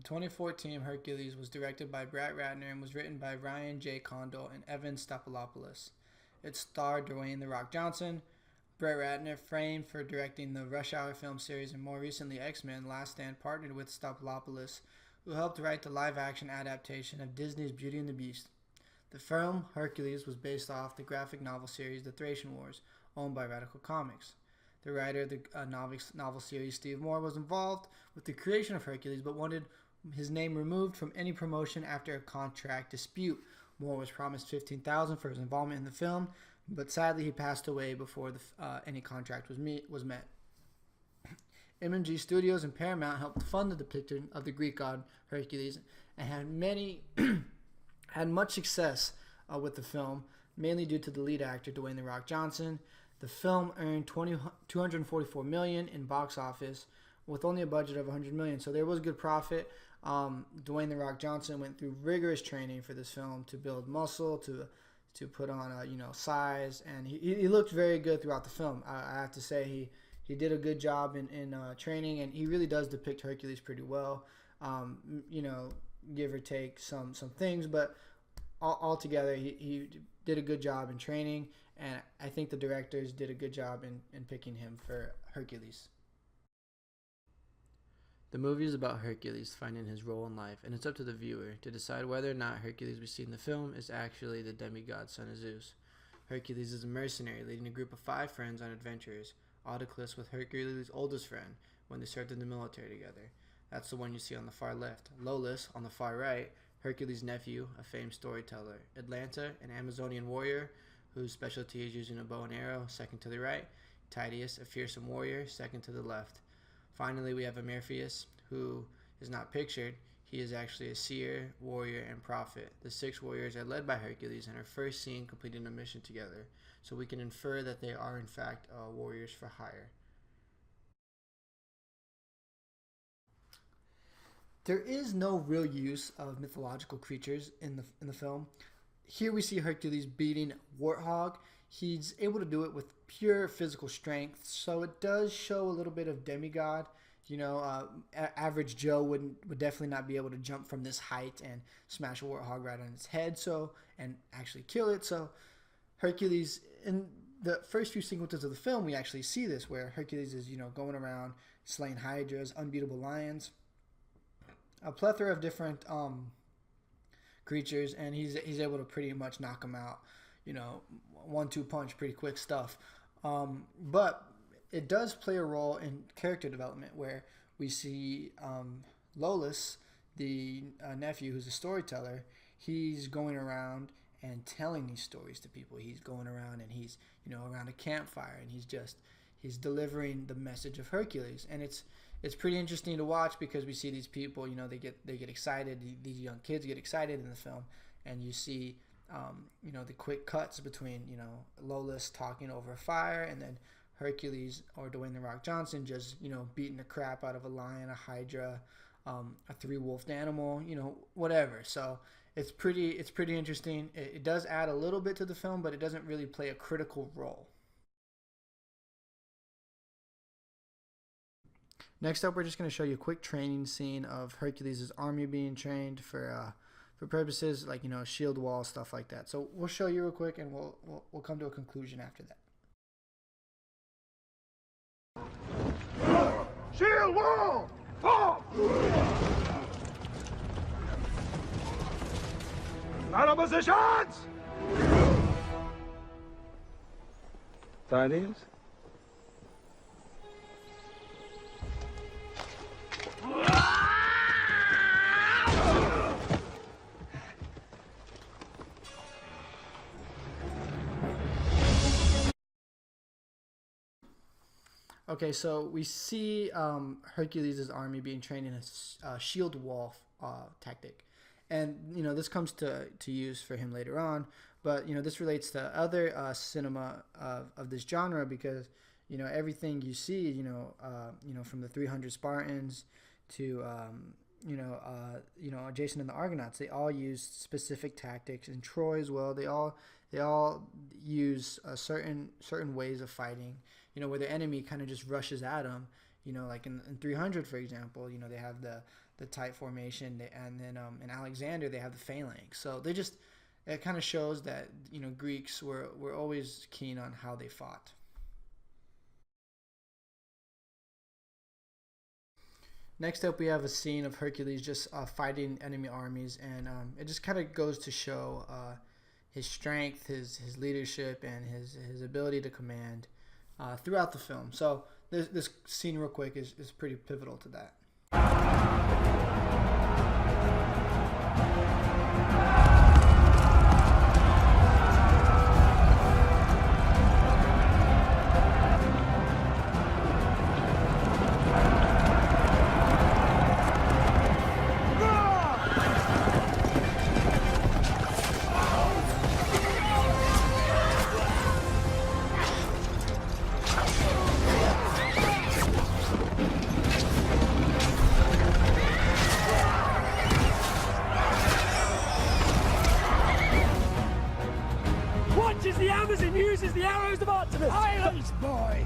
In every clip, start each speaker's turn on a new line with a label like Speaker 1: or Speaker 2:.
Speaker 1: The 2014 Hercules was directed by Brett Ratner and was written by Ryan J. Condal and Evan Stopolopoulos. It starred Dwayne "The Rock" Johnson. Brett Ratner, famed for directing the Rush Hour film series and more recently X-Men: Last Stand, partnered with Stopolopoulos, who helped write the live-action adaptation of Disney's Beauty and the Beast. The film, Hercules, was based off the graphic novel series The Thracian Wars, owned by Radical Comics. The writer of the novel series, Steve Moore, was involved with the creation of Hercules but wanted his name removed from any promotion after a contract dispute. Moore was promised $15,000 for his involvement in the film, but sadly he passed away before any contract was met. MMG Studios and Paramount helped fund the depiction of the Greek god Hercules and had much success with the film, mainly due to the lead actor Dwayne "The Rock" Johnson. The film earned $244 million in box office with only a budget of $100 million, so there was good profit. Dwayne "The Rock" Johnson went through rigorous training for this film to build muscle, to put on size, and he looked very good throughout the film. I have to say he did a good job in training, and he really does depict Hercules pretty well. Give or take some things, but altogether he did a good job in training, and I think the directors did a good job in picking him for Hercules. The movie is about Hercules finding his role in life, and it's up to the viewer to decide whether or not Hercules we see in the film is actually the demigod son of Zeus. Hercules is a mercenary leading a group of 5 friends on adventures. Autoclus was Hercules' oldest friend when they served in the military together. That's the one you see on the far left. Lolus, on the far right, Hercules' nephew, a famed storyteller. Atlanta, an Amazonian warrior whose specialty is using a bow and arrow, second to the right. Tydeus, a fearsome warrior, second to the left. Finally, we have Emerpheus, who is not pictured. He is actually a seer, warrior, and prophet. The 6 warriors are led by Hercules and are first seen completing a mission together, so we can infer that they are in fact warriors for hire. There is no real use of mythological creatures in the film. Here we see Hercules beating Warthog. He's able to do it with pure physical strength, so it does show a little bit of demigod. Average Joe would definitely not be able to jump from this height and smash a Warthog right on its head, and actually kill it. So Hercules, in the first few sequences of the film, we actually see this, where Hercules is going around slaying hydras, unbeatable lions, a plethora of different creatures, and he's able to pretty much knock them out. 1-2 punch, pretty quick stuff. But it does play a role in character development, where we see Lolus, the nephew, who's a storyteller. He's going around and telling these stories to people. He's going around and he's around a campfire, and he's delivering the message of Hercules, and it's pretty interesting to watch, because we see these people, they get excited. These young kids get excited in the film, and you see the quick cuts between Lolus talking over a fire, and then Hercules or Dwayne "The Rock" Johnson just beating the crap out of a lion, a hydra, a 3-wolfed animal, whatever. So it's pretty interesting. It does add a little bit to the film, but it doesn't really play a critical role. Next up, we're just going to show you a quick training scene of Hercules' army being trained for purposes like shield wall, stuff like that. So we'll show you real quick, and we'll come to a conclusion after that.
Speaker 2: Shield wall! Fall! Battle positions! Tydeus?
Speaker 1: Okay, so we see Hercules' army being trained in a shield wall tactic, and this comes to use for him later on. But this relates to other cinema of this genre, because everything you see, from the 300 Spartans to Jason and the Argonauts, they all use specific tactics. In Troy as well, they all use certain ways of fighting. Where the enemy kind of just rushes at them, Like in 300, for example, they have the tight formation, and then in Alexander they have the phalanx. So it kind of shows that Greeks were always keen on how they fought. Next up, we have a scene of Hercules just fighting enemy armies, and it just kind of goes to show his strength, his leadership, and his ability to command throughout the film. So this scene, real quick, is pretty pivotal to that.
Speaker 2: Watches the hammers and uses the arrows of Artemis! Silence, boy!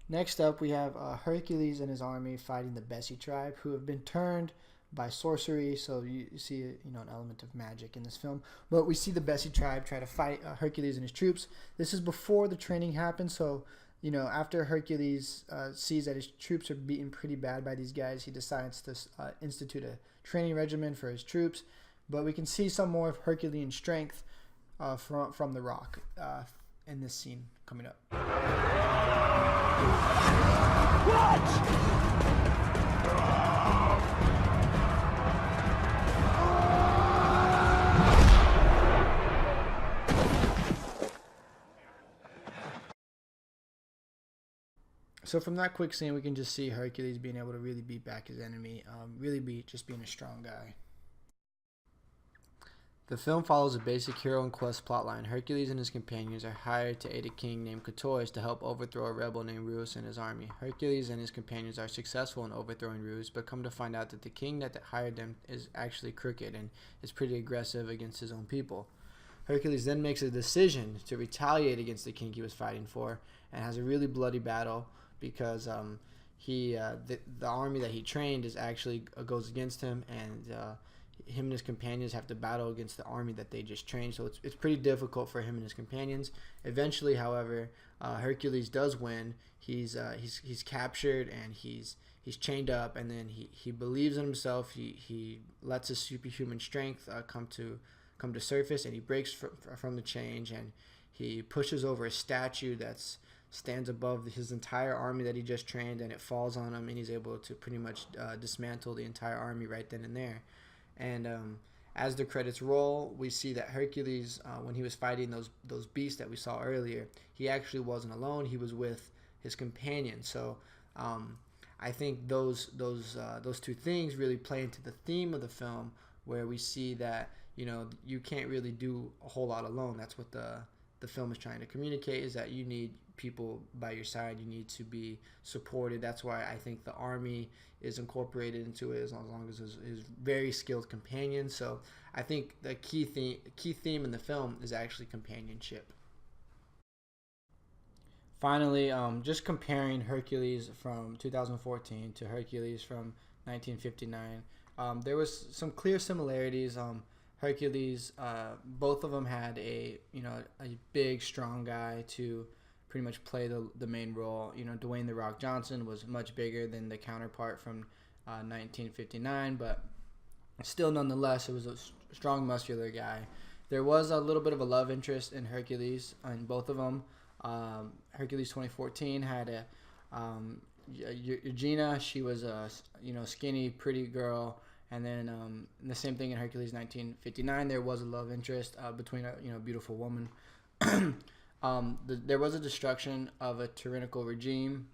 Speaker 1: Next up, we have Hercules and his army fighting the Bessi tribe, who have been turned by sorcery. So you see, an element of magic in this film. But we see the Bessi tribe try to fight Hercules and his troops. This is before the training happens. So, after Hercules sees that his troops are beaten pretty bad by these guys, he decides to institute a training regimen for his troops. But we can see some more of Herculean strength from the rock in this scene coming up. So from that quick scene, we can just see Hercules being able to really beat back his enemy, being a strong guy. The film follows a basic hero and quest plotline. Hercules and his companions are hired to aid a king named Catois to help overthrow a rebel named Rus and his army. Hercules and his companions are successful in overthrowing Rus, but come to find out that the king that hired them is actually crooked and is pretty aggressive against his own people. Hercules then makes a decision to retaliate against the king he was fighting for, and has a really bloody battle because the army that he trained is actually goes against him, and him and his companions have to battle against the army that they just trained. So it's pretty difficult for him and his companions. Eventually, however, Hercules does win. He's captured, and he's chained up, and then he believes in himself. He lets his superhuman strength come to surface, and he breaks from the chain, and he pushes over a statue that stands above his entire army that he just trained, and it falls on him, and he's able to pretty much dismantle the entire army right then and there. And as the credits roll, we see that Hercules, when he was fighting those beasts that we saw earlier, he actually wasn't alone. He was with his companion. So I think those two things really play into the theme of the film, where we see that you can't really do a whole lot alone. That's what the film is trying to communicate, is that you need people by your side. You need to be supported. That's why I think the army is incorporated into it, as long as his very skilled companion. So I think the key theme in the film is actually companionship. Finally, just comparing Hercules from 2014 to Hercules from 1959, there was some clear similarities. Hercules, both of them had a big, strong guy to pretty much play the main role. Dwayne "The Rock" Johnson was much bigger than the counterpart from 1959, but still, nonetheless, it was a strong, muscular guy. There was a little bit of a love interest in Hercules, in both of them. Hercules 2014 had Eugenia. She was a skinny, pretty girl. And then the same thing in Hercules 1959. There was a love interest between a beautiful woman. There was a destruction of a tyrannical regime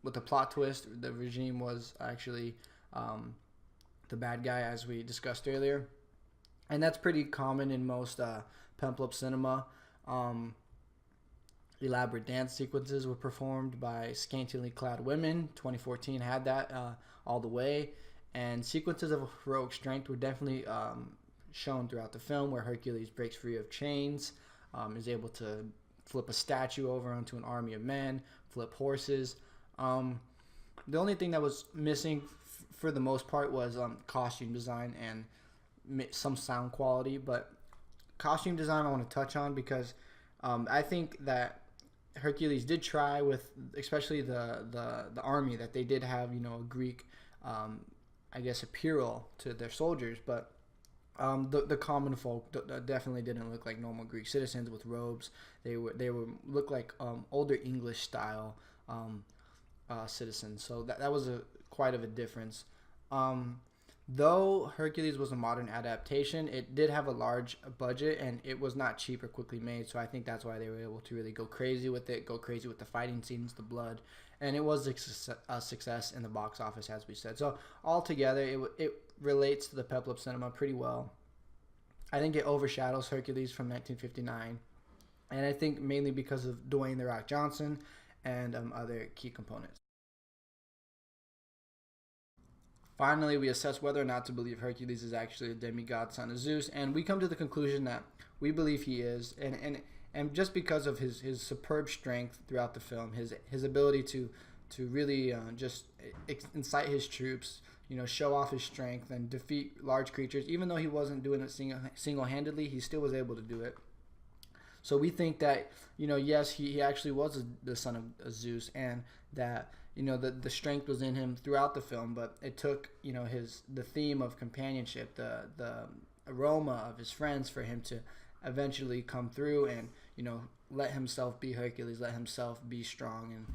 Speaker 1: with a plot twist. The regime was actually the bad guy, as we discussed earlier, and that's pretty common in most pamphlet cinema. Elaborate dance sequences were performed by scantily clad women. 2014 had that all the way, and sequences of heroic strength were definitely shown throughout the film, where Hercules breaks free of chains, is able to flip a statue over onto an army of men, flip horses. The only thing that was missing for the most part was costume design and some sound quality. But costume design I want to touch on because I think that Hercules did try with, especially the army, that they did have, a Greek, I guess, apparel to their soldiers, but the common folk definitely didn't look like normal Greek citizens with robes. They were look like older English style citizens. So that was quite of a difference. Though Hercules was a modern adaptation, it did have a large budget and it was not cheap or quickly made. So I think that's why they were able to really go crazy with it, go crazy with the fighting scenes, the blood, and it was a success in the box office, as we said. So altogether, it relates to the Peplop cinema pretty well. I think it overshadows Hercules from 1959, and I think mainly because of Dwayne "The Rock" Johnson and other key components. Finally, we assess whether or not to believe Hercules is actually a demigod son of Zeus, and we come to the conclusion that we believe he is, and just because of his superb strength throughout the film, his ability to really just incite his troops, show off his strength and defeat large creatures. Even though he wasn't doing it single-handedly, he still was able to do it. So we think that, yes, he actually was the son of Zeus, and that, the strength was in him throughout the film, but it took, the theme of companionship, the aroma of his friends for him to eventually come through and, let himself be Hercules, let himself be strong, and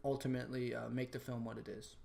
Speaker 1: ultimately make the film what it is.